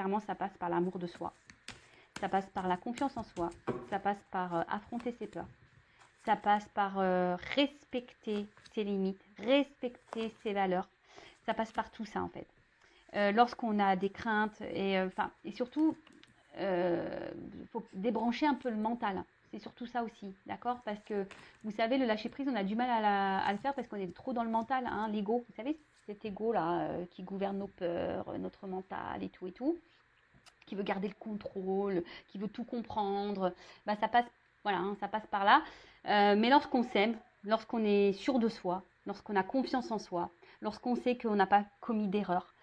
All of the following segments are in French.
clairement, ça passe par l'amour de soi. Ça passe par la confiance en soi. Ça passe par affronter ses peurs. Ça passe par respecter ses limites, respecter ses valeurs. Ça passe par tout ça, en fait. Lorsqu'on a des craintes et surtout, faut débrancher un peu le mental. C'est surtout ça aussi, d'accord? Parce que vous savez, le lâcher prise, on a du mal à le faire parce qu'on est trop dans le mental, hein, l'ego. Vous savez, cet ego là qui gouverne nos peurs, notre mental et tout, qui veut garder le contrôle, qui veut tout comprendre. Bah ça passe, voilà, hein, ça passe par là. Mais lorsqu'on s'aime, lorsqu'on est sûr de soi, lorsqu'on a confiance en soi, lorsqu'on sait qu'on n'a pas commis d'erreur,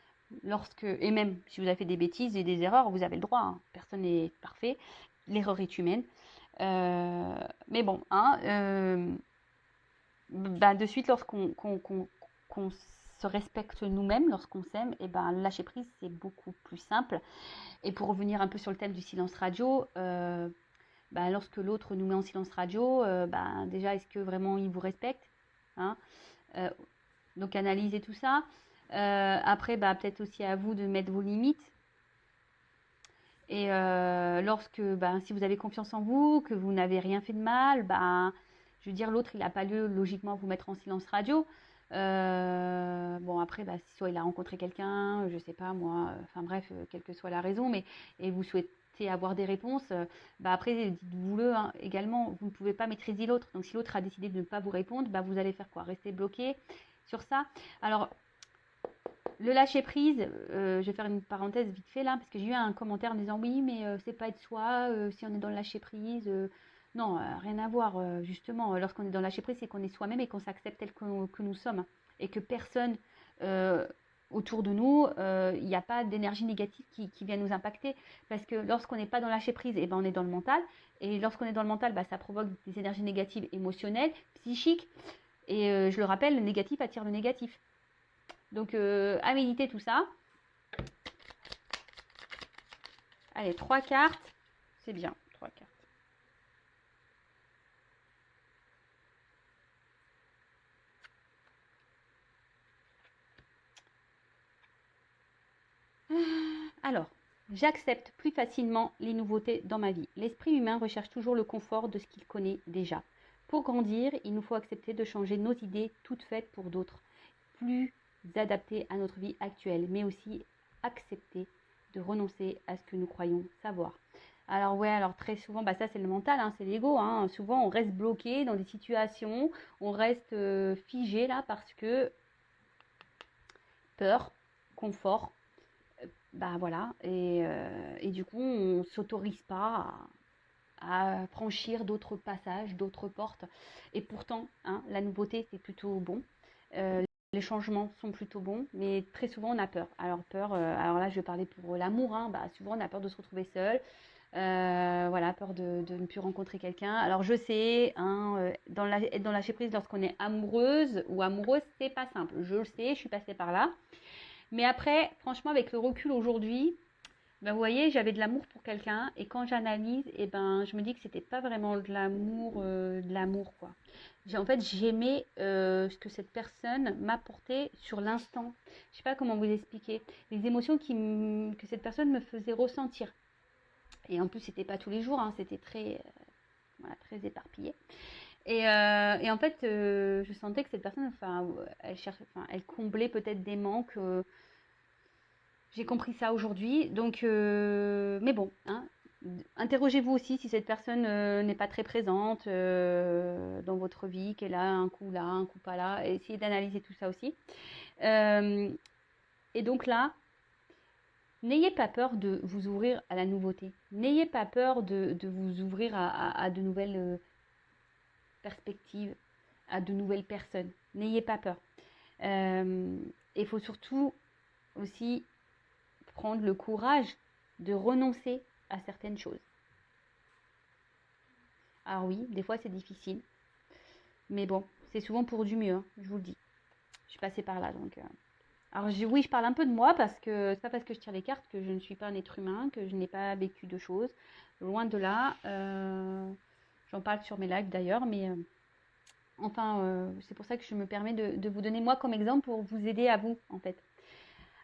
et même si vous avez fait des bêtises et des erreurs, vous avez le droit, hein, personne n'est parfait, l'erreur est humaine. Mais bon, hein, bah, de suite, qu'on se respecte nous-mêmes, lorsqu'on s'aime, et ben lâcher prise, c'est beaucoup plus simple. Et pour revenir un peu sur le thème du silence radio, bah, lorsque l'autre nous met en silence radio, bah, déjà, est-ce que vraiment il vous respecte, hein? Donc analysez tout ça. Après, bah, peut-être aussi à vous de mettre vos limites. Et si vous avez confiance en vous, que vous n'avez rien fait de mal, je veux dire, l'autre, il n'a pas lieu logiquement à vous mettre en silence radio. Bon, après, soit il a rencontré quelqu'un, je sais pas moi, enfin bref, quelle que soit la raison, et vous souhaitez avoir des réponses, après, dites-vous-le, hein, également, vous ne pouvez pas maîtriser l'autre. Donc, si l'autre a décidé de ne pas vous répondre, vous allez faire quoi? Rester bloqué sur ça. Alors, le lâcher prise, je vais faire une parenthèse vite fait là, parce que j'ai eu un commentaire en disant oui, mais c'est pas être soi, si on est dans le lâcher prise. Non, rien à voir. Justement, lorsqu'on est dans le lâcher prise, c'est qu'on est soi-même et qu'on s'accepte tel que nous sommes. Et que personne autour de nous, il n'y a pas d'énergie négative qui vient nous impacter. Parce que lorsqu'on n'est pas dans le lâcher prise, on est dans le mental. Et lorsqu'on est dans le mental, ça provoque des énergies négatives émotionnelles, psychiques. Et je le rappelle, le négatif attire le négatif. Donc, à méditer tout ça. Allez, 3 cartes. C'est bien, 3 cartes. Alors, j'accepte plus facilement les nouveautés dans ma vie. L'esprit humain recherche toujours le confort de ce qu'il connaît déjà. Pour grandir, il nous faut accepter de changer nos idées toutes faites pour d'autres, plus adaptées à notre vie actuelle, mais aussi accepter de renoncer à ce que nous croyons savoir. Alors ouais, alors très souvent, ça c'est le mental, hein, c'est l'ego. Hein. Souvent on reste bloqué dans des situations, on reste figé là parce que peur, confort, voilà. Et du coup on s'autorise pas à franchir d'autres passages, d'autres portes. Et pourtant, hein, la nouveauté c'est plutôt bon. Les changements sont plutôt bons, mais très souvent on a peur. Alors là je vais parler pour l'amour, hein, souvent on a peur de se retrouver seul, voilà, peur de ne plus rencontrer quelqu'un. Alors je sais, hein, être dans lâcher prise lorsqu'on est amoureuse ou amoureuse, c'est pas simple. Je le sais, je suis passée par là. Mais après, franchement, avec le recul aujourd'hui, vous voyez, j'avais de l'amour pour quelqu'un et quand j'analyse, je me dis que c'était pas vraiment de l'amour quoi. En fait, j'aimais ce que cette personne m'apportait sur l'instant. Je sais pas comment vous expliquer. Les émotions que cette personne me faisait ressentir. Et en plus, c'était pas tous les jours, hein, c'était très éparpillé. Et en fait, je sentais que cette personne, elle comblait peut-être des manques. J'ai compris ça aujourd'hui. Donc, mais bon, hein, interrogez-vous aussi si cette personne n'est pas très présente dans votre vie, qu'elle a un coup là, un coup pas là. Essayez d'analyser tout ça aussi. Et donc là, n'ayez pas peur de vous ouvrir à la nouveauté. N'ayez pas peur de vous ouvrir à de nouvelles perspectives, à de nouvelles personnes. N'ayez pas peur. Il faut surtout aussi prendre le courage de renoncer à certaines choses. Alors oui, des fois c'est difficile, mais bon, c'est souvent pour du mieux, hein, je vous le dis. Je suis passée par là, donc... Alors oui, je parle un peu de moi, parce que c'est pas parce que je tire les cartes que je ne suis pas un être humain, que je n'ai pas vécu de choses. Loin de là, j'en parle sur mes lives d'ailleurs, mais... c'est pour ça que je me permets de vous donner moi comme exemple pour vous aider à vous, en fait.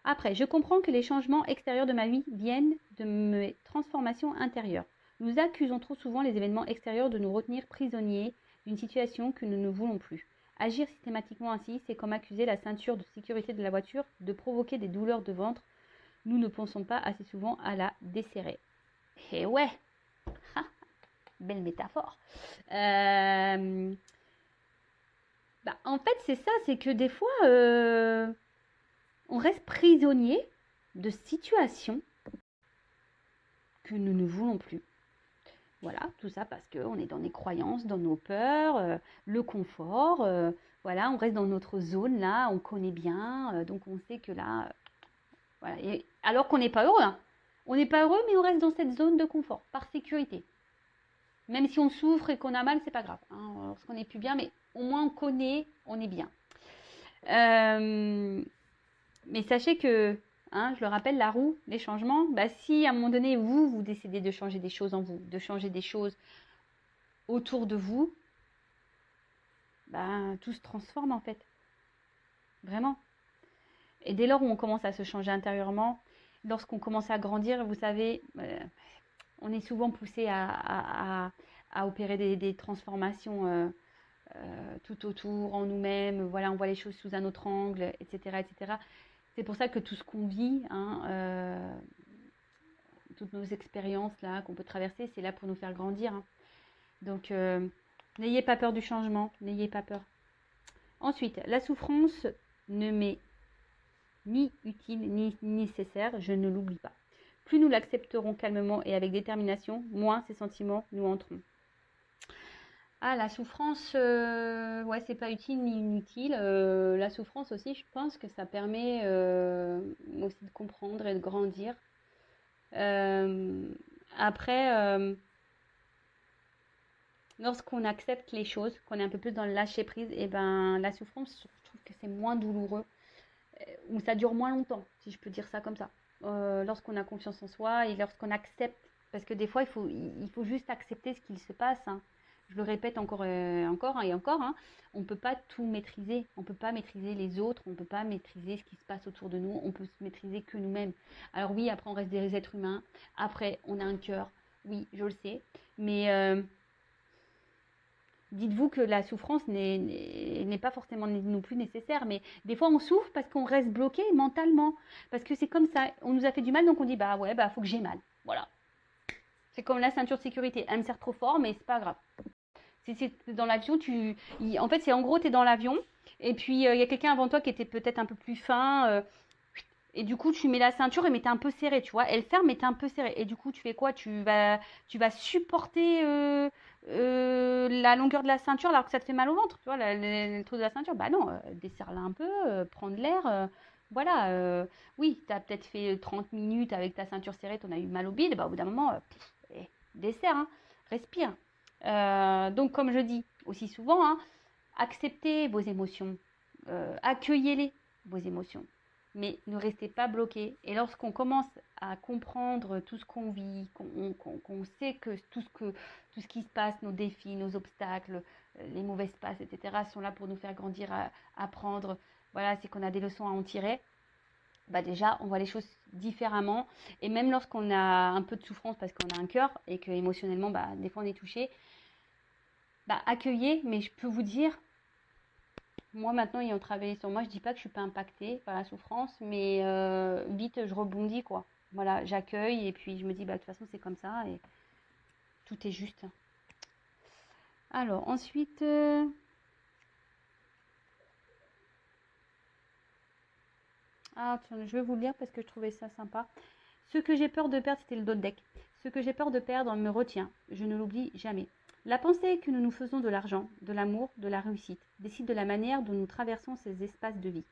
Après, je comprends que les changements extérieurs de ma vie viennent de mes transformations intérieures. Nous accusons trop souvent les événements extérieurs de nous retenir prisonniers d'une situation que nous ne voulons plus. Agir systématiquement ainsi, c'est comme accuser la ceinture de sécurité de la voiture de provoquer des douleurs de ventre. Nous ne pensons pas assez souvent à la desserrer. Et ouais, belle métaphore. En fait, c'est ça, c'est que des fois, on reste prisonnier de situations que nous ne voulons plus. Voilà, tout ça parce qu'on est dans les croyances, dans nos peurs, le confort. Voilà, on reste dans notre zone là, on connaît bien, donc on sait que là, voilà. Et alors qu'on n'est pas heureux, hein. On n'est pas heureux, mais on reste dans cette zone de confort, par sécurité. Même si on souffre et qu'on a mal, c'est pas grave. Hein, lorsqu'on n'est plus bien, mais au moins on connaît, on est bien. Mais sachez que, je le rappelle, la roue, les changements, si à un moment donné, vous décidez de changer des choses en vous, de changer des choses autour de vous, tout se transforme en fait. Vraiment. Et dès lors où on commence à se changer intérieurement, lorsqu'on commence à grandir, vous savez, on est souvent poussé à opérer des transformations tout autour, en nous-mêmes. Voilà, on voit les choses sous un autre angle, etc. etc. C'est pour ça que tout ce qu'on vit, toutes nos expériences là qu'on peut traverser, c'est là pour nous faire grandir. Hein. Donc, n'ayez pas peur du changement, n'ayez pas peur. Ensuite, la souffrance ne m'est ni utile ni nécessaire, je ne l'oublie pas. Plus nous l'accepterons calmement et avec détermination, moins ces sentiments nous entreront. Ah, la souffrance, ouais, c'est pas utile ni inutile. La souffrance aussi, je pense que ça permet aussi de comprendre et de grandir. Après, lorsqu'on accepte les choses, qu'on est un peu plus dans le lâcher prise, et la souffrance, je trouve que c'est moins douloureux, ou ça dure moins longtemps, si je peux dire ça comme ça. Lorsqu'on a confiance en soi et lorsqu'on accepte, parce que des fois il faut juste accepter ce qu'il se passe. Hein. Je le répète encore et encore, hein, on ne peut pas tout maîtriser, on ne peut pas maîtriser les autres, on ne peut pas maîtriser ce qui se passe autour de nous, on peut se maîtriser que nous-mêmes. Alors oui, après on reste des êtres humains, après on a un cœur, oui, je le sais, mais dites-vous que la souffrance n'est pas forcément non plus nécessaire, mais des fois on souffre parce qu'on reste bloqué mentalement, parce que c'est comme ça, on nous a fait du mal, donc on dit faut que j'ai mal, voilà. C'est comme la ceinture de sécurité, elle me sert trop fort, mais c'est pas grave. Si c'est dans l'avion, en fait, c'est en gros, tu es dans l'avion, et puis il y a quelqu'un avant toi qui était peut-être un peu plus fin, et du coup, tu mets la ceinture, mais t'es un peu serré, tu vois. Elle ferme, mais t'es un peu serré. Et du coup, tu fais quoi? Tu vas supporter la longueur de la ceinture alors que ça te fait mal au ventre, tu vois, le truc de la ceinture. Bah non, desserre-la un peu, prends de l'air. Voilà. Oui, t'as peut-être fait 30 minutes avec ta ceinture serrée, t'en as eu mal au bide. Au bout d'un moment, desserre, hein, respire. Donc, comme je dis aussi souvent, acceptez vos émotions, accueillez-les, vos émotions, mais ne restez pas bloqués. Et lorsqu'on commence à comprendre tout ce qu'on vit, qu'on sait que tout ce qui se passe, nos défis, nos obstacles, les mauvaises passes, etc., sont là pour nous faire grandir, apprendre, voilà, c'est qu'on a des leçons à en tirer. Déjà, on voit les choses différemment. Et même lorsqu'on a un peu de souffrance parce qu'on a un cœur et que émotionnellement, des fois on est touché, accueillez, mais je peux vous dire, moi maintenant ayant travaillé sur moi, je dis pas que je suis pas impactée par la souffrance, mais vite je rebondis quoi. Voilà, j'accueille et puis je me dis de toute façon c'est comme ça et tout est juste. Alors ensuite, je vais vous le lire parce que je trouvais ça sympa. Ce que j'ai peur de perdre, c'était le dos de deck. Ce que j'ai peur de perdre me retient. Je ne l'oublie jamais. La pensée que nous nous faisons de l'argent, de l'amour, de la réussite, décide de la manière dont nous traversons ces espaces de vie.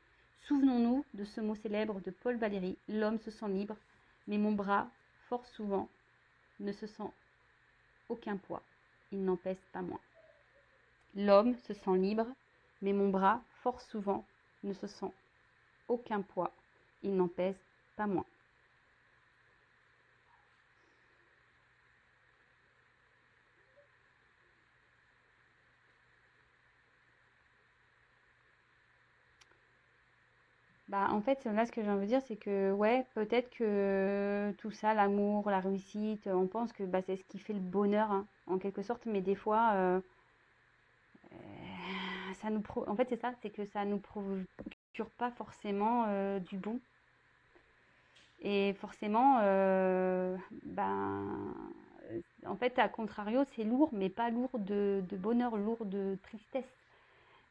Souvenons-nous de ce mot célèbre de Paul Valéry, l'homme se sent libre, mais mon bras, fort souvent, ne se sent aucun poids. Il n'en pèse pas moins. L'homme se sent libre, mais mon bras, fort souvent, ne se sent aucun poids. Il n'en pèse pas moins. Bah, en fait, là, ce que j'ai envie de dire, c'est que, ouais, peut-être que tout ça, l'amour, la réussite, on pense que bah, c'est ce qui fait le bonheur, hein, en quelque sorte, mais des fois, en fait, c'est ça, c'est que ça nous procure pas forcément du bon. Et forcément, en fait, à contrario, c'est lourd, mais pas lourd de bonheur, lourd de tristesse.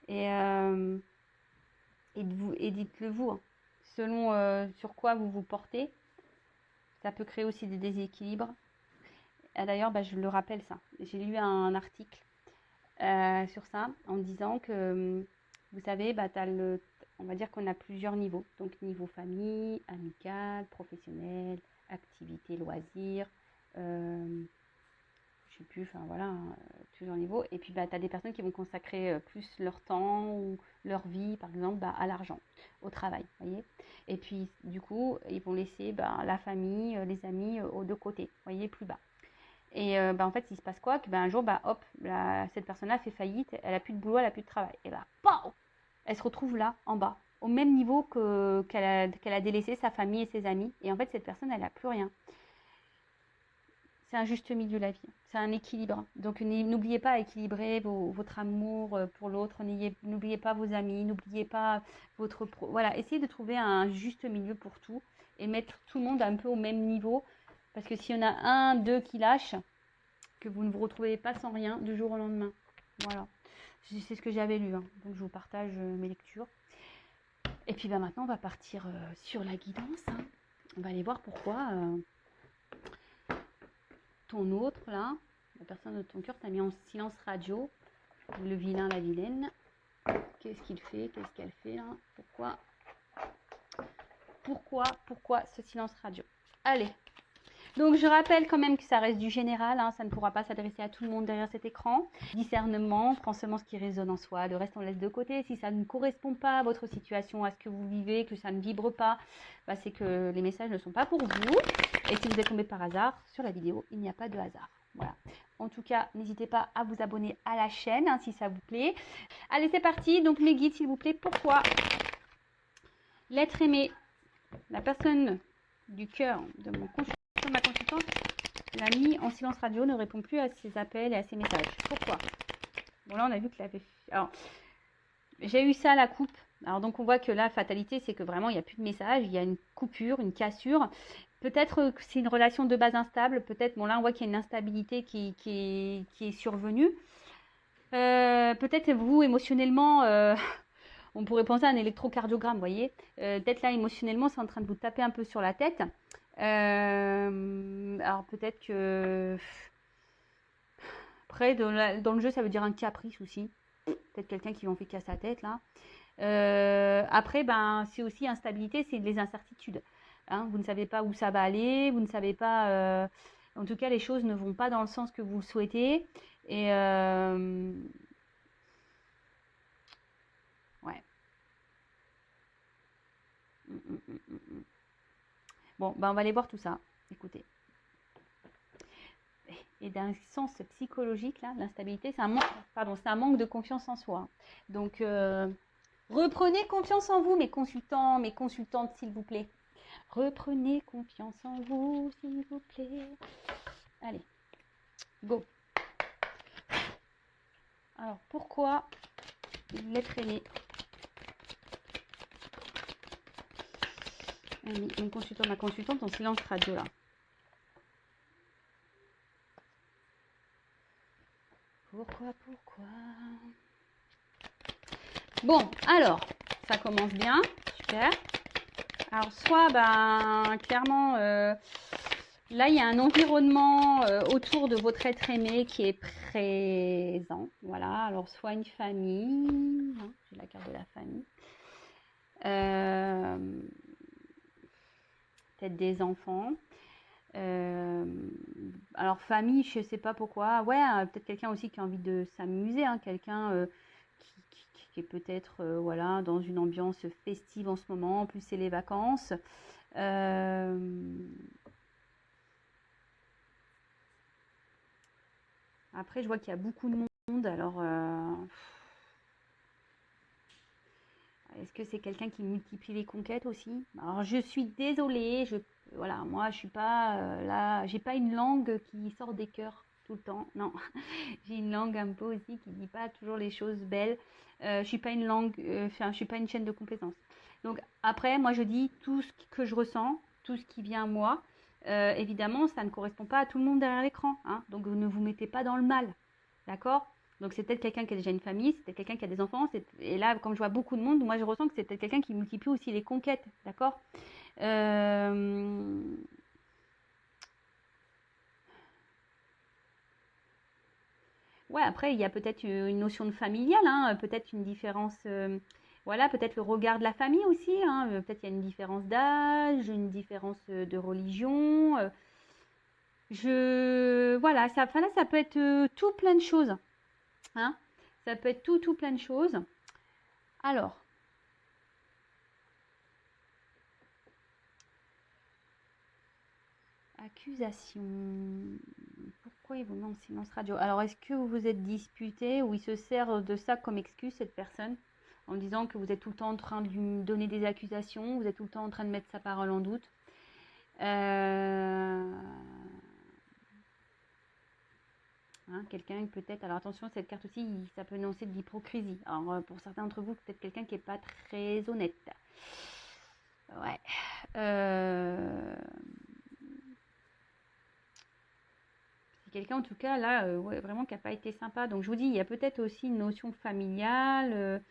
Et, euh, et dites-le vous, hein, selon sur quoi vous vous portez, ça peut créer aussi des déséquilibres. Et d'ailleurs, bah, je le rappelle ça. J'ai lu un article sur ça en disant que, vous savez, bah, on va dire qu'on a plusieurs niveaux. Donc, niveau famille, amical, professionnel, activité, loisirs, euh, je sais plus, enfin voilà, plusieurs niveaux. Et puis, bah, tu as des personnes qui vont consacrer plus leur temps ou leur vie, par exemple, bah, à l'argent, au travail, voyez. Et puis, du coup, ils vont laisser bah, la famille, les amis aux deux côtés, voyez, plus bas. Et bah, en fait, il se passe quoi? Que bah, un jour, bah, hop, cette personne-là fait faillite, elle a plus de boulot, elle a plus de travail. Et bah, pow, elle se retrouve là, en bas, au même niveau qu'elle a délaissé sa famille et ses amis. Et en fait, cette personne, elle n'a plus rien. C'est un juste milieu la vie, c'est un équilibre. Donc n'oubliez pas à équilibrer votre amour pour l'autre, n'oubliez pas vos amis, n'oubliez pas Voilà, essayez de trouver un juste milieu pour tout et mettre tout le monde un peu au même niveau. Parce que s'il y en a un, deux qui lâchent, que vous ne vous retrouvez pas sans rien du jour au lendemain. Voilà, c'est ce que j'avais lu, hein. Donc je vous partage mes lectures. Et puis bah, maintenant, on va partir sur la guidance, hein. On va aller voir pourquoi ton autre, là, la personne de ton cœur, t'a mis en silence radio. Le vilain, la vilaine. Qu'est-ce qu'il fait? Qu'est-ce qu'elle fait là? Pourquoi ce silence radio? Allez. Donc je rappelle quand même que ça reste du général, hein, ça ne pourra pas s'adresser à tout le monde derrière cet écran. Discernement, prends seulement ce qui résonne en soi, le reste on laisse de côté. Si ça ne correspond pas à votre situation, à ce que vous vivez, que ça ne vibre pas, bah, c'est que les messages ne sont pas pour vous. Et si vous êtes tombé par hasard sur la vidéo, il n'y a pas de hasard. Voilà. En tout cas, n'hésitez pas à vous abonner à la chaîne hein, si ça vous plaît. Allez, c'est parti. Donc mes guides, s'il vous plaît, pourquoi l'être aimé, la personne du cœur de ma consultante, l'a mis en silence radio, ne répond plus à ses appels et à ses messages. Pourquoi? Bon, là, on a vu que la... Alors, j'ai eu ça à la coupe. Alors, donc, on voit que la fatalité, c'est que vraiment, il n'y a plus de message. Il y a une coupure, une cassure. Peut-être que c'est une relation de base instable. Peut-être, bon, là, on voit qu'il y a une instabilité qui est survenue. Peut-être vous, émotionnellement, on pourrait penser à un électrocardiogramme, vous voyez. Peut-être là, émotionnellement, c'est en train de vous taper un peu sur la tête. Alors peut-être que après dans le jeu ça veut dire un caprice aussi, peut-être quelqu'un qui en fait qu'à sa tête là. Après ben c'est aussi instabilité, c'est les incertitudes, hein. Vous ne savez pas où ça va aller, vous ne savez pas en tout cas les choses ne vont pas dans le sens que vous le souhaitez et ouais. Bon ben on va aller voir tout ça, écoutez. Et d'un sens psychologique, là, l'instabilité, c'est un manque de confiance en soi. Donc, reprenez confiance en vous, mes consultants, mes consultantes, s'il vous plaît. Reprenez confiance en vous, s'il vous plaît. Allez, go. Alors, pourquoi l'être aimé? Mon consultant, ma consultante en silence radio, là. Pourquoi? Bon, alors, ça commence bien, super. Alors, soit, ben, clairement, là, il y a un environnement autour de votre être aimé qui est présent. Voilà, alors soit une famille, hein, j'ai la carte de la famille. Peut-être des enfants. Alors famille, je sais pas pourquoi. Ouais, peut-être quelqu'un aussi qui a envie de s'amuser, hein, quelqu'un qui est peut-être voilà, dans une ambiance festive en ce moment. En plus, c'est les vacances. Après, je vois qu'il y a beaucoup de monde. Alors, Est-ce que c'est quelqu'un qui multiplie les conquêtes aussi? Alors, je suis désolée, voilà, moi, je suis pas là, j'ai pas une langue qui sort des cœurs tout le temps. Non, j'ai une langue un peu aussi qui dit pas toujours les choses belles. Je suis pas une langue, enfin, je suis pas une chaîne de compétences. Donc après, moi, je dis tout ce que je ressens, tout ce qui vient à moi. Évidemment, ça ne correspond pas à tout le monde derrière l'écran, hein. Donc ne vous mettez pas dans le mal, d'accord? Donc c'est peut-être quelqu'un qui a déjà une famille, c'est peut-être quelqu'un qui a des enfants. Et là, comme je vois beaucoup de monde, moi je ressens que c'est peut-être quelqu'un qui multiplie aussi les conquêtes, d'accord? Euh, Ouais, après, il y a peut-être une notion de familial, hein, peut-être une différence, voilà, peut-être le regard de la famille aussi, hein, peut-être il y a une différence d'âge, une différence de religion. Voilà, ça, enfin là, ça peut être tout plein de choses, hein. Ça peut être tout plein de choses. Alors, accusation. Pourquoi il vous met en silence radio? Alors, est-ce que vous vous êtes disputé ou il se sert de ça comme excuse, cette personne, en disant que vous êtes tout le temps en train de lui donner des accusations, vous êtes tout le temps en train de mettre sa parole en doute? Euh, hein, quelqu'un peut-être, alors attention, cette carte aussi, ça peut énoncer de l'hypocrisie. Alors, pour certains d'entre vous, peut-être quelqu'un qui n'est pas très honnête. Ouais. Euh, C'est quelqu'un en tout cas là, ouais, vraiment qui n'a pas été sympa. Donc je vous dis, il y a peut-être aussi une notion familiale,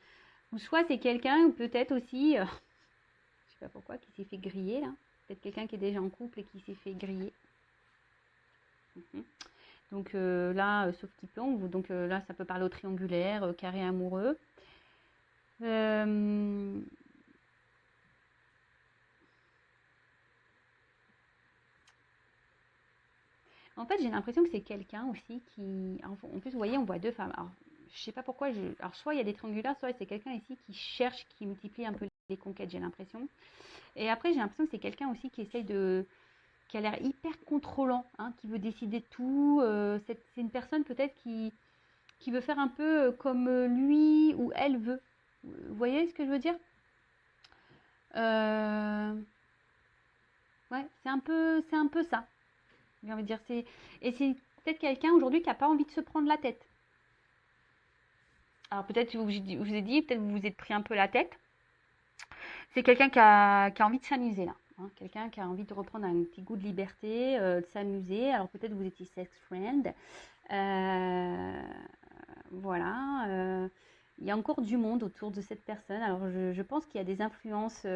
ou soit c'est quelqu'un, ou peut-être aussi, je sais pas pourquoi, qui s'est fait griller là. Peut-être quelqu'un qui est déjà en couple et qui s'est fait griller. Mhm. Donc là, sauf qui plombe, donc là ça peut parler au triangulaire, carré amoureux. Euh, En fait, j'ai l'impression que c'est quelqu'un aussi qui. En plus, vous voyez, on voit deux femmes. Alors, je sais pas pourquoi. Alors, soit il y a des triangulaires, soit c'est quelqu'un ici qui cherche, qui multiplie un peu les conquêtes, j'ai l'impression. Et après, j'ai l'impression que c'est quelqu'un aussi qui essaye de. Qui a l'air hyper contrôlant, hein, qui veut décider de tout. C'est une personne peut-être qui veut faire un peu comme lui ou elle veut. Vous voyez ce que je veux dire? Euh, Ouais, c'est un peu ça. J'ai envie de dire, et c'est peut-être quelqu'un aujourd'hui qui n'a pas envie de se prendre la tête. Alors peut-être vous ai dit, peut-être vous vous êtes pris un peu la tête. C'est quelqu'un qui a envie de s'amuser là, hein. Quelqu'un qui a envie de reprendre un petit goût de liberté, de s'amuser. Alors peut-être vous étiez sex friend. Euh, voilà. Il y a encore du monde autour de cette personne. Alors je pense qu'il y a des influences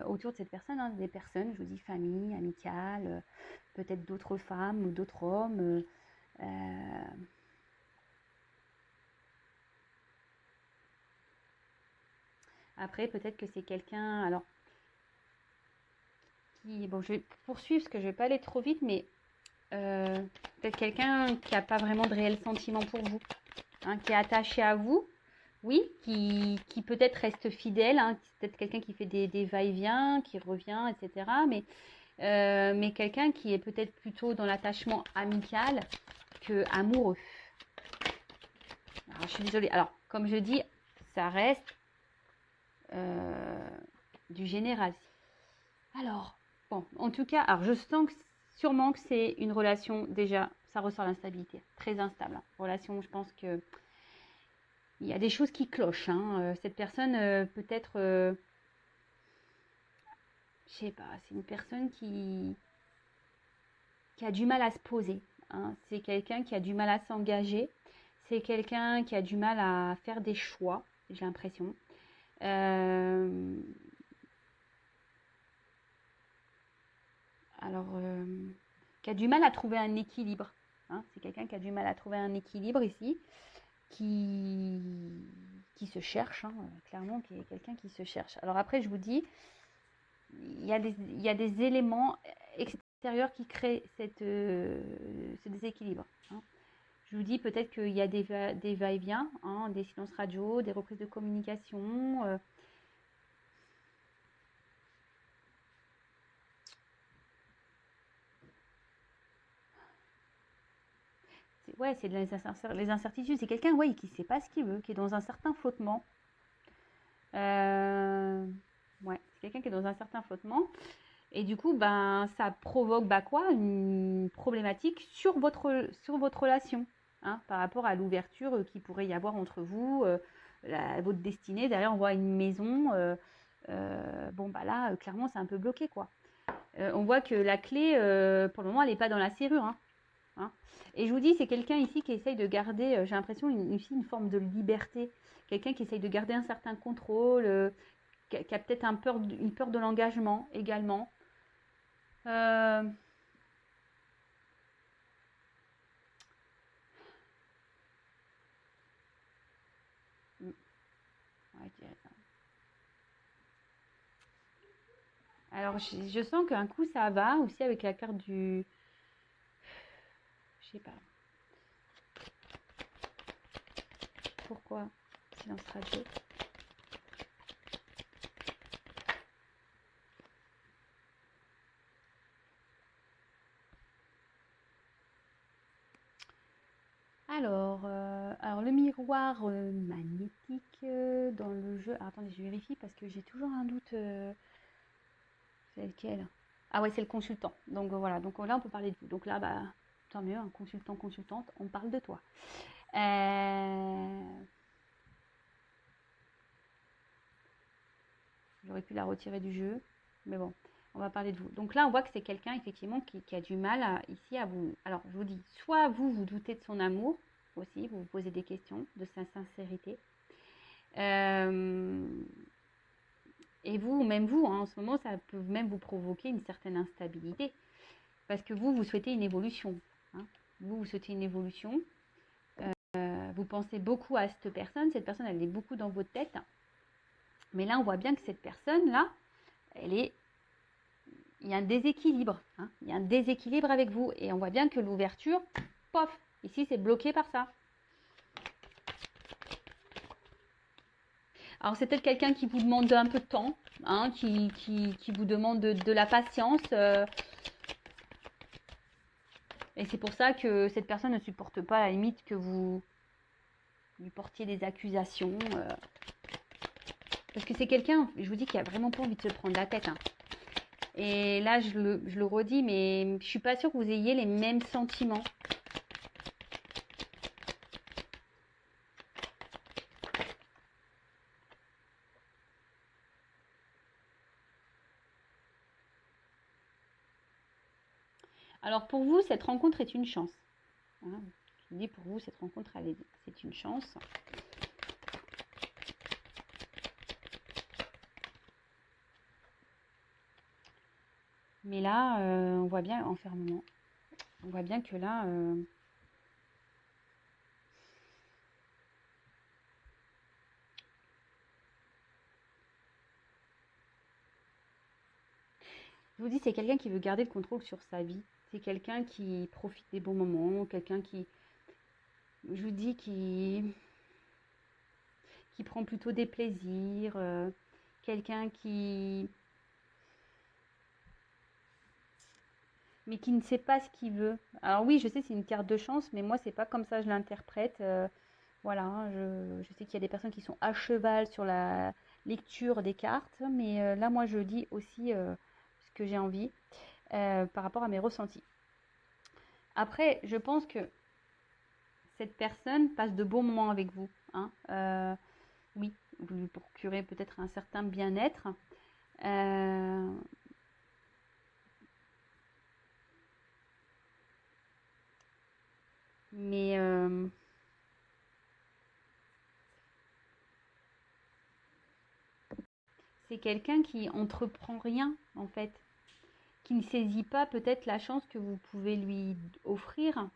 autour de cette personne, hein, des personnes, je vous dis famille, amicale, peut-être d'autres femmes ou d'autres hommes. Euh, Après, peut-être que c'est quelqu'un, alors, bon, je vais poursuivre parce que je vais pas aller trop vite, mais euh, peut-être quelqu'un qui n'a pas vraiment de réel sentiment pour vous, hein, qui est attaché à vous, oui, qui peut-être reste fidèle, hein, peut-être quelqu'un qui fait des va-et-vient, qui revient, etc. Mais quelqu'un qui est peut-être plutôt dans l'attachement amical que amoureux. Alors, je suis désolée. Alors, comme je dis, ça reste euh, du général. Alors, bon, en tout cas, alors je sens que sûrement que c'est une relation, déjà, ça ressort l'instabilité, très instable, hein. Relation, je pense que il y a des choses qui clochent, hein. Cette personne, peut-être, je sais pas, c'est une personne qui a du mal à se poser, hein. C'est quelqu'un qui a du mal à s'engager. C'est quelqu'un qui a du mal à faire des choix, j'ai l'impression. Euh, alors, qui a du mal à trouver un équilibre, hein. C'est quelqu'un qui a du mal à trouver un équilibre ici, qui, qui se cherche, hein, clairement, qui est quelqu'un qui se cherche. Alors après, je vous dis, il y a des éléments extérieurs qui créent ce déséquilibre, hein. Je vous dis peut-être qu'il y a des va-et-vient, hein, des silences radio, des reprises de communication. Ouais, c'est les incertitudes. C'est quelqu'un, ouais, qui ne sait pas ce qu'il veut, qui est dans un certain flottement. Euh, ouais, c'est quelqu'un qui est dans un certain flottement. Et du coup, ben, ça provoque bah, quoi? Une problématique sur votre relation, hein, par rapport à l'ouverture qu'il pourrait y avoir entre vous, votre destinée. Derrière, on voit une maison. Bon, bah là, clairement, c'est un peu bloqué, quoi. On voit que la clé, pour le moment, elle n'est pas dans la serrure, hein, hein. Et je vous dis, c'est quelqu'un ici qui essaye de garder, j'ai l'impression, une forme de liberté. Quelqu'un qui essaye de garder un certain contrôle, qui a peut-être une peur de l'engagement également. Euh, ouais, je dirais ça. Alors, je sens qu'un coup, ça va aussi avec la carte du... Je sais pas. Pourquoi silence radio? Alors, le miroir magnétique dans le jeu. Alors, attendez, je vérifie parce que j'ai toujours un doute. C'est lequel? Ah ouais, c'est le consultant. Donc voilà, donc là, on peut parler de vous. Donc là, bah, tant mieux, un consultant, consultante, on parle de toi. J'aurais pu la retirer du jeu, mais bon, on va parler de vous. Donc là, on voit que c'est quelqu'un effectivement qui a du mal ici à vous. Alors, je vous dis, soit vous vous doutez de son amour aussi, vous vous posez des questions de sa sincérité. Euh, et vous, même vous, hein, en ce moment, ça peut même vous provoquer une certaine instabilité. Parce que vous souhaitez une évolution, hein. Vous souhaitez une évolution. Vous pensez beaucoup à cette personne elle est beaucoup dans votre tête. Mais là, on voit bien que cette personne-là, elle est il y a un déséquilibre, hein. Il y a un déséquilibre avec vous. Et on voit bien que l'ouverture, pof, ici c'est bloqué par ça. Alors c'est peut-être quelqu'un qui vous demande un peu de temps, hein, qui vous demande de la patience. Et c'est pour ça que cette personne ne supporte pas à la limite que vous lui portiez des accusations. Parce que c'est quelqu'un, je vous dis, qui a vraiment pas envie de se prendre la tête, hein. Et là, je le redis, mais je suis pas sûre que vous ayez les mêmes sentiments. Alors pour vous, cette rencontre est une chance, hein. Je dis pour vous, cette rencontre, c'est une chance. Mais là, on voit bien, enfermement, on voit bien que là, je vous dis, c'est quelqu'un qui veut garder le contrôle sur sa vie. C'est quelqu'un qui profite des bons moments, quelqu'un qui, je vous dis, qui prend plutôt des plaisirs, quelqu'un mais qui ne sait pas ce qu'il veut. Alors oui, je sais, c'est une carte de chance, mais moi, c'est pas comme ça que je l'interprète. Voilà, hein, je sais qu'il y a des personnes qui sont à cheval sur la lecture des cartes, mais là, moi, je dis aussi ce que j'ai envie par rapport à mes ressentis. Après, je pense que cette personne passe de bons moments avec vous, hein. Oui, vous lui procurez peut-être un certain bien-être. Euh, mais c'est quelqu'un qui entreprend rien, en fait, qui ne saisit pas peut-être la chance que vous pouvez lui offrir.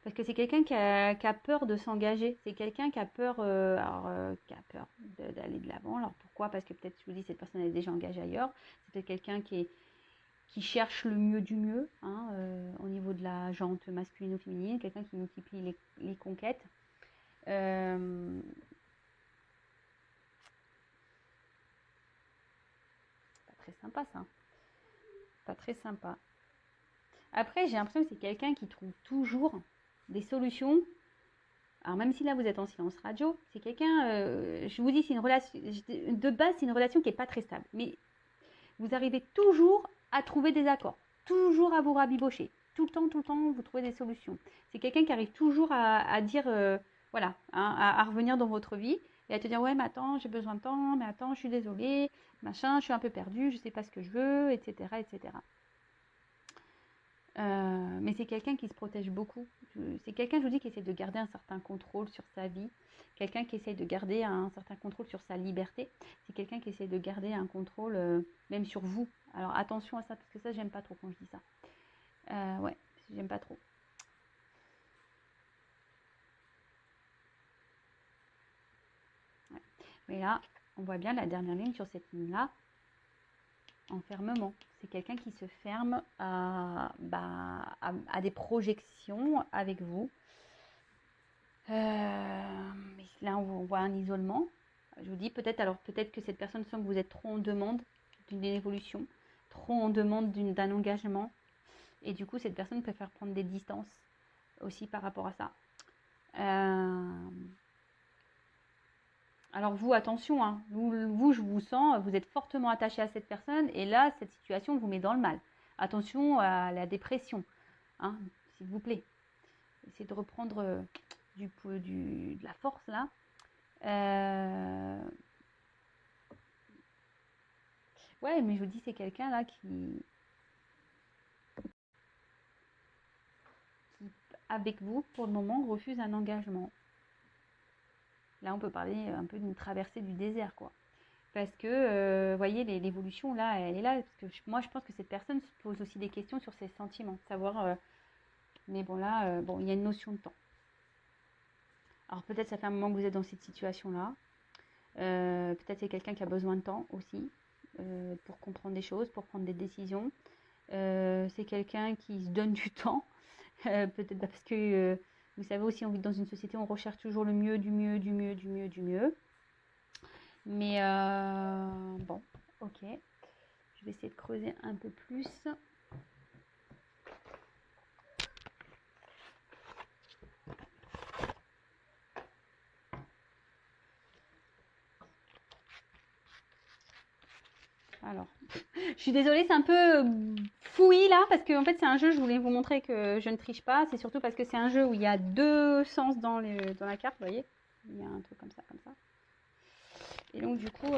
Parce que c'est quelqu'un qui a peur de s'engager. C'est quelqu'un qui a peur, qui a peur d'aller de l'avant. Alors pourquoi? Parce que peut-être, je vous dis, cette personne est déjà engagée ailleurs. C'est peut-être quelqu'un qui cherche le mieux du mieux, hein, au niveau de la jante masculine ou féminine. Quelqu'un qui multiplie les conquêtes. Euh, Pas très sympa ça. Pas très sympa. Après, j'ai l'impression que c'est quelqu'un qui trouve toujours des solutions Alors même si là vous êtes en silence radio, c'est quelqu'un, je vous dis, c'est une relation, de base c'est une relation qui n'est pas très stable. Mais vous arrivez toujours à trouver des accords, toujours à vous rabibocher. Tout le temps, vous trouvez des solutions. C'est quelqu'un qui arrive toujours à dire, voilà, hein, à revenir dans votre vie et à te dire, ouais, mais attends, j'ai besoin de temps, mais attends, je suis désolée, machin, je suis un peu perdue, je sais pas ce que je veux, etc., etc. Mais c'est quelqu'un qui se protège beaucoup. C'est quelqu'un, je vous dis, qui essaie de garder un certain contrôle sur sa vie. Quelqu'un qui essaie de garder un certain contrôle sur sa liberté. C'est quelqu'un qui essaie de garder un contrôle même sur vous. Alors attention à ça, parce que ça, j'aime pas trop quand je dis ça. Ouais, j'aime pas trop. Ouais. Mais là, on voit bien la dernière ligne sur cette ligne-là. Enfermement. C'est quelqu'un qui se ferme à des projections avec vous. Mais là, on voit un isolement. Je vous dis peut-être que cette personne sent que vous êtes trop en demande d'une évolution, trop en demande d'un engagement. Et du coup, cette personne préfère prendre des distances aussi par rapport à ça. Alors vous, attention, hein, vous, je vous sens, vous êtes fortement attaché à cette personne et là, cette situation vous met dans le mal. Attention à la dépression, hein, s'il vous plaît. Essayez de reprendre de la force là. Ouais, mais je vous dis, c'est quelqu'un là qui, avec vous, pour le moment, refuse un engagement. Là, on peut parler un peu d'une traversée du désert, quoi. Parce que, vous voyez, l'évolution, là, elle est là. Parce que moi, je pense que cette personne se pose aussi des questions sur ses sentiments. Savoir, mais bon, là, bon, il y a une notion de temps. Alors, peut-être ça fait un moment que vous êtes dans cette situation-là. Peut-être c'est quelqu'un qui a besoin de temps aussi pour comprendre des choses, pour prendre des décisions. C'est quelqu'un qui se donne du temps. Peut-être parce que, vous savez aussi, on vit dans une société où on recherche toujours le mieux, du mieux, du mieux, du mieux, du mieux. Mais bon, ok. Je vais essayer de creuser un peu plus. Alors, je suis désolée, c'est un peu fouillis là, parce que en fait c'est un jeu, je voulais vous montrer que je ne triche pas. C'est surtout parce que c'est un jeu où il y a deux sens dans la carte, vous voyez. Il y a un truc comme ça, comme ça. Et donc du coup,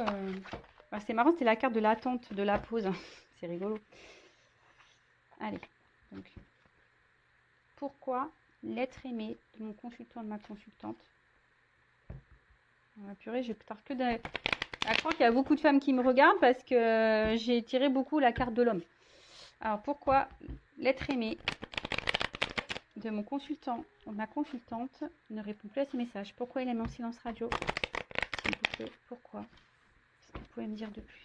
c'est marrant, c'est la carte de l'attente, de la pause. C'est rigolo. Allez, donc, pourquoi l'être aimé de mon consultant, de ma consultante? Purée, je pars que de... Je crois qu'il y a beaucoup de femmes qui me regardent parce que j'ai tiré beaucoup la carte de l'homme. Alors, pourquoi l'être aimé de mon consultant ou ma consultante ne répond plus à ses messages? Pourquoi il est en silence radio? S'il vous plaît, pourquoi? Est-ce que vous pouvez me dire de plus?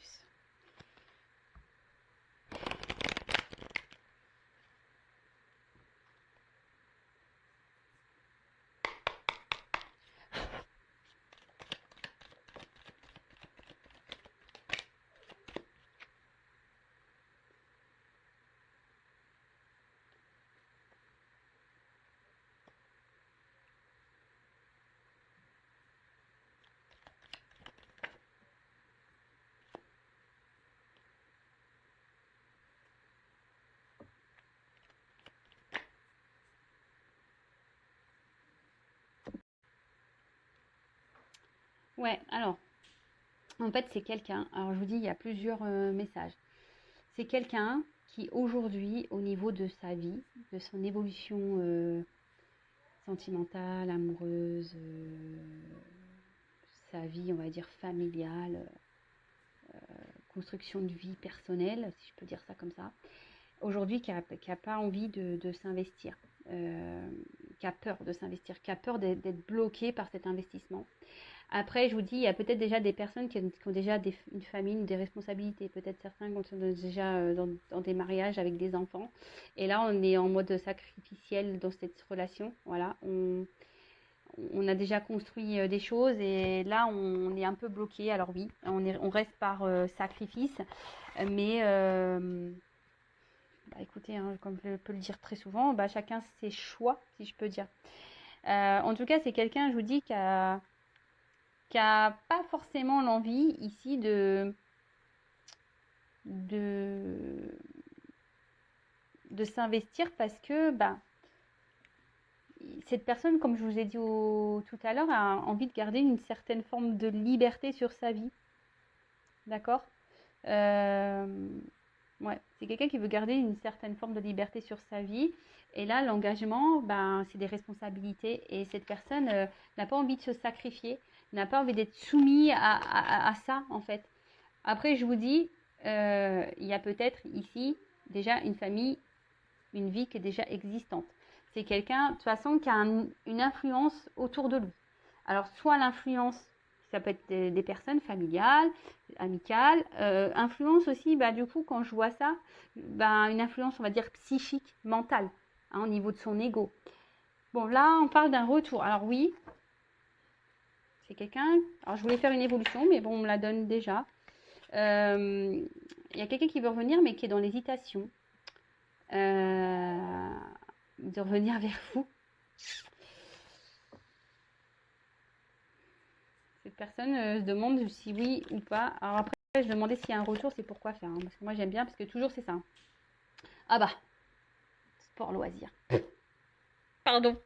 Ouais, alors, en fait, c'est quelqu'un, alors je vous dis, il y a plusieurs messages. C'est quelqu'un qui aujourd'hui, au niveau de sa vie, de son évolution sentimentale, amoureuse, sa vie, on va dire, familiale, construction de vie personnelle, si je peux dire ça comme ça, aujourd'hui qui a pas envie de s'investir, qui a peur de s'investir, qui a peur d'être bloqué par cet investissement. Après, je vous dis, il y a peut-être déjà des personnes qui ont déjà une famille, des responsabilités. Peut-être certains qui sont déjà dans des mariages avec des enfants. Et là, on est en mode sacrificiel dans cette relation. Voilà, on a déjà construit des choses et là, on est un peu bloqué. Alors oui, on reste par sacrifice. Mais écoutez, hein, comme je peux le dire très souvent, chacun ses choix, si je peux dire. En tout cas, c'est quelqu'un, je vous dis, qui a pas forcément l'envie ici de, de s'investir parce que cette personne, comme je vous ai dit tout à l'heure, a envie de garder une certaine forme de liberté sur sa vie. D'accord. Ouais, c'est quelqu'un qui veut garder une certaine forme de liberté sur sa vie. Et là, l'engagement, c'est des responsabilités. Et cette personne n'a pas envie de se sacrifier, n'a pas envie d'être soumis à ça, en fait. Après, je vous dis, il y a peut-être ici déjà une famille, une vie qui est déjà existante. C'est quelqu'un, de toute façon, qui a une influence autour de lui. Alors, soit l'influence, ça peut être des personnes familiales, amicales, influence aussi, du coup, quand je vois ça, une influence, on va dire, psychique, mentale, au niveau de son ego. Bon, là, on parle d'un retour. Alors oui, c'est quelqu'un, alors je voulais faire une évolution, mais bon, on me la donne déjà. Il y a quelqu'un qui veut revenir, mais qui est dans l'hésitation. De revenir vers vous. Cette personne se demande si oui ou pas. Alors après, je demandais s'il y a un retour, c'est pourquoi faire. Parce que moi, j'aime bien, parce que toujours, c'est ça. Ah sport, loisir. Pardon.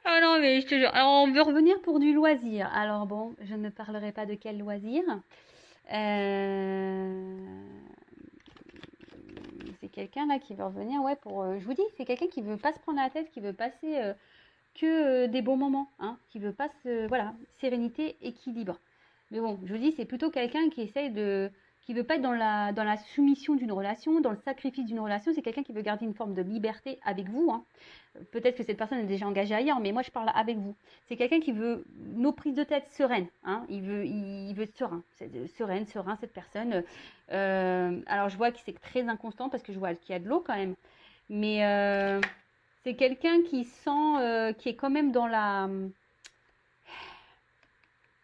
Ah non, mais je te jure. Alors, on veut revenir pour du loisir. Alors bon, je ne parlerai pas de quel loisir. C'est quelqu'un là qui veut revenir, ouais, pour... je vous dis, c'est quelqu'un qui veut pas se prendre la tête, qui veut passer que des bons moments, hein, qui veut pas voilà, sérénité, équilibre. Mais bon, je vous dis, c'est plutôt quelqu'un qui essaye qui veut pas être dans la soumission d'une relation, dans le sacrifice d'une relation. C'est quelqu'un qui veut garder une forme de liberté avec vous, hein. Peut-être que cette personne est déjà engagée ailleurs, mais moi je parle avec vous. C'est quelqu'un qui veut nos prises de tête sereines, hein. Il veut être serein, serein cette personne. Alors je vois que c'est très inconstant parce que je vois qu'il y a de l'eau quand même, mais c'est quelqu'un qui sent, qui est quand même dans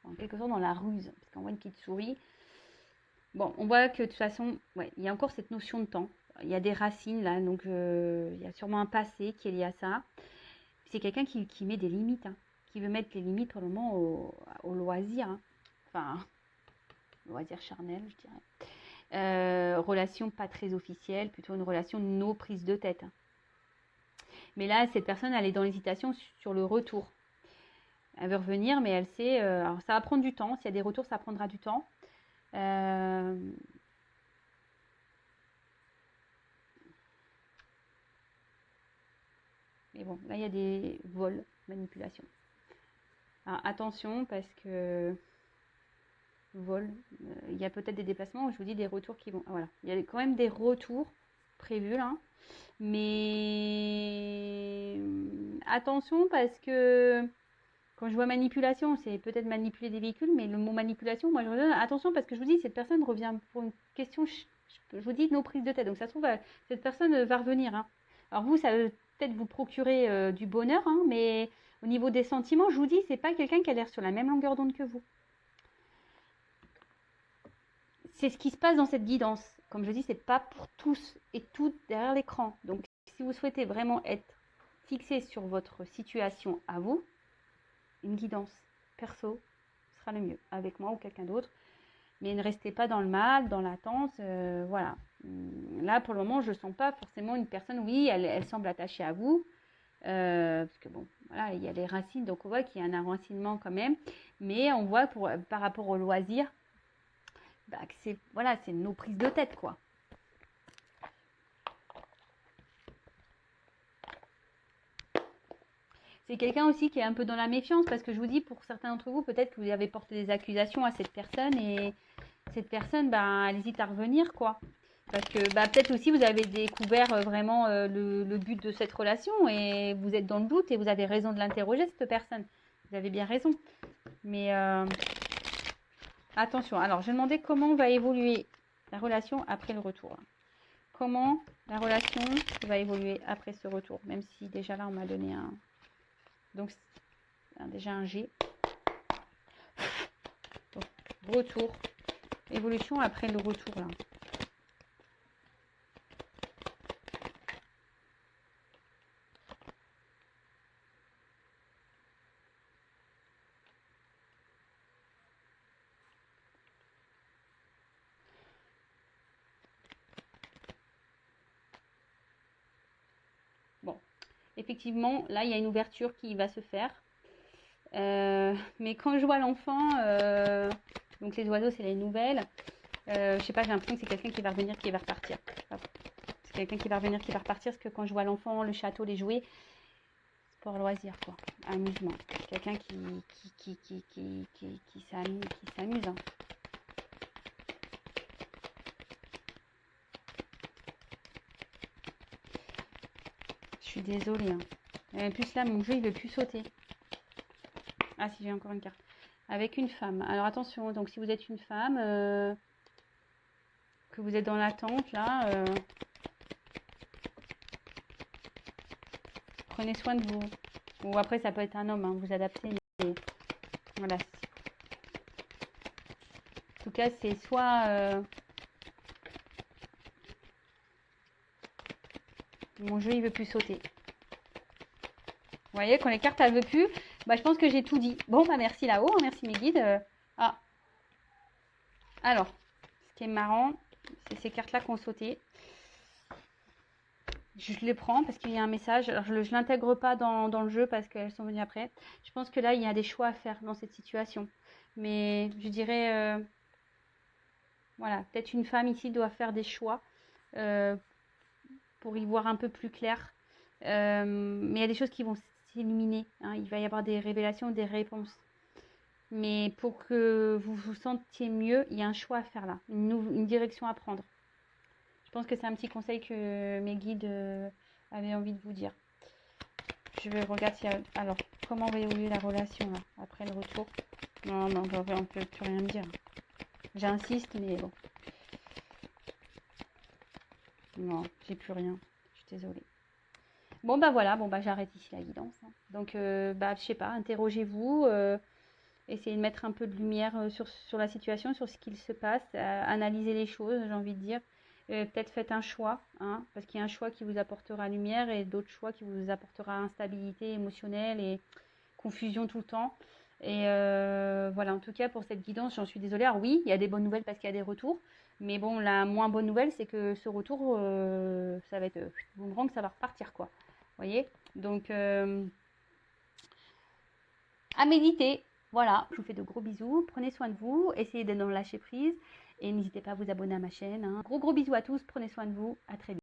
en quelque sorte dans la ruse, parce qu'on voit une petite souris. Bon, on voit que de toute façon, ouais, il y a encore cette notion de temps. Il y a des racines là, donc il y a sûrement un passé qui est lié à ça. C'est quelqu'un qui met des limites, hein, qui veut mettre les limites probablement au loisir, hein. Enfin, loisir charnel, je dirais. Relation pas très officielle, plutôt une relation de no prise de tête, hein. Mais là, cette personne, elle est dans l'hésitation sur le retour. Elle veut revenir, mais elle sait... alors, ça va prendre du temps. S'il y a des retours, ça prendra du temps. Mais bon, là, il y a des vols, manipulations. Alors, attention, parce que... Vol, il y a peut-être des déplacements. Je vous dis des retours qui vont... Voilà, il y a quand même des retours prévus, là. Mais... Attention, parce que... Quand je vois manipulation, c'est peut-être manipuler des véhicules, mais le mot manipulation, moi je me donne attention parce que je vous dis, cette personne revient pour une question, je vous dis, nos prises de tête. Donc ça se trouve, cette personne va revenir, hein. Alors vous, ça va peut-être vous procurer du bonheur, hein, mais au niveau des sentiments, je vous dis, c'est pas quelqu'un qui a l'air sur la même longueur d'onde que vous. C'est ce qui se passe dans cette guidance. Comme je dis, c'est pas pour tous et toutes derrière l'écran. Donc si vous souhaitez vraiment être fixé sur votre situation à vous, une guidance perso sera le mieux, avec moi ou quelqu'un d'autre. Mais ne restez pas dans le mal, dans l'attente, voilà. Là, pour le moment, je ne sens pas forcément une personne, oui, elle semble attachée à vous, parce que bon, voilà, il y a les racines, donc on voit qu'il y a un enracinement quand même, mais on voit par rapport au loisir, que c'est, voilà, c'est nos prises de tête, quoi. C'est quelqu'un aussi qui est un peu dans la méfiance, parce que je vous dis, pour certains d'entre vous, peut-être que vous avez porté des accusations à cette personne, et cette personne, elle hésite à revenir, quoi. Parce que peut-être aussi vous avez découvert vraiment le but de cette relation, et vous êtes dans le doute, et vous avez raison de l'interroger, cette personne. Vous avez bien raison. Mais attention, alors je vais demander comment va évoluer la relation après le retour. Comment la relation va évoluer après ce retour, même si déjà là on m'a donné un... Donc, déjà un G. Donc, retour. Évolution après le retour, là. effectivement, là, il y a une ouverture qui va se faire. Mais quand je vois l'enfant, donc les oiseaux, c'est les nouvelles. Je sais pas, j'ai l'impression que c'est quelqu'un qui va revenir, qui va repartir. C'est quelqu'un qui va revenir, qui va repartir, parce que quand je vois l'enfant, le château, les jouets, sport loisir, quoi. Amusement. Quelqu'un qui s'amuse. Hein. Je suis désolée. Hein. Et plus là, mon jeu, il veut plus sauter. Ah, si, j'ai encore une carte. Avec une femme. Alors attention, donc si vous êtes une femme, que vous êtes dans l'attente, là, prenez soin de vous. Ou après, ça peut être un homme, hein, vous adaptez. Mais voilà. En tout cas, c'est soit... mon jeu, il veut plus sauter. Vous voyez, quand les cartes, elles veulent plus, bah, je pense que j'ai tout dit. Bon, bah merci là-haut, merci mes guides. Ah. Alors, ce qui est marrant, c'est ces cartes-là qui ont sauté. Je les prends parce qu'il y a un message. Alors, je ne l'intègre pas dans le jeu parce qu'elles sont venues après. Je pense que là, il y a des choix à faire dans cette situation. Mais je dirais, voilà, peut-être une femme ici doit faire des choix pour y voir un peu plus clair. Mais il y a des choses qui vont s'illuminer. Hein. Il va y avoir des révélations, des réponses. Mais pour que vous vous sentiez mieux, il y a un choix à faire là, une direction à prendre. Je pense que c'est un petit conseil que mes guides avaient envie de vous dire. Je vais regarder si... Alors, comment va évoluer la relation là, après le retour? Non, on ne peut plus rien me dire. J'insiste, mais bon. Non, j'ai plus rien. Je suis désolée. Bon, bah voilà, bon, bah j'arrête ici la guidance. Hein. Donc, bah, je sais pas, interrogez-vous. Essayez de mettre un peu de lumière sur la situation, sur ce qu'il se passe. Analysez les choses, j'ai envie de dire. Peut-être faites un choix, hein, parce qu'il y a un choix qui vous apportera lumière et d'autres choix qui vous apportera instabilité émotionnelle et confusion tout le temps. Et voilà, en tout cas, pour cette guidance, j'en suis désolée. Alors oui, il y a des bonnes nouvelles parce qu'il y a des retours. Mais bon, la moins bonne nouvelle, c'est que ce retour, ça va être boomerang, ça va repartir, quoi. Vous voyez? Donc, à méditer. Voilà, je vous fais de gros bisous. Prenez soin de vous. Essayez de ne lâcher prise. Et n'hésitez pas à vous abonner à ma chaîne. Hein. Gros bisous à tous. Prenez soin de vous. À très vite.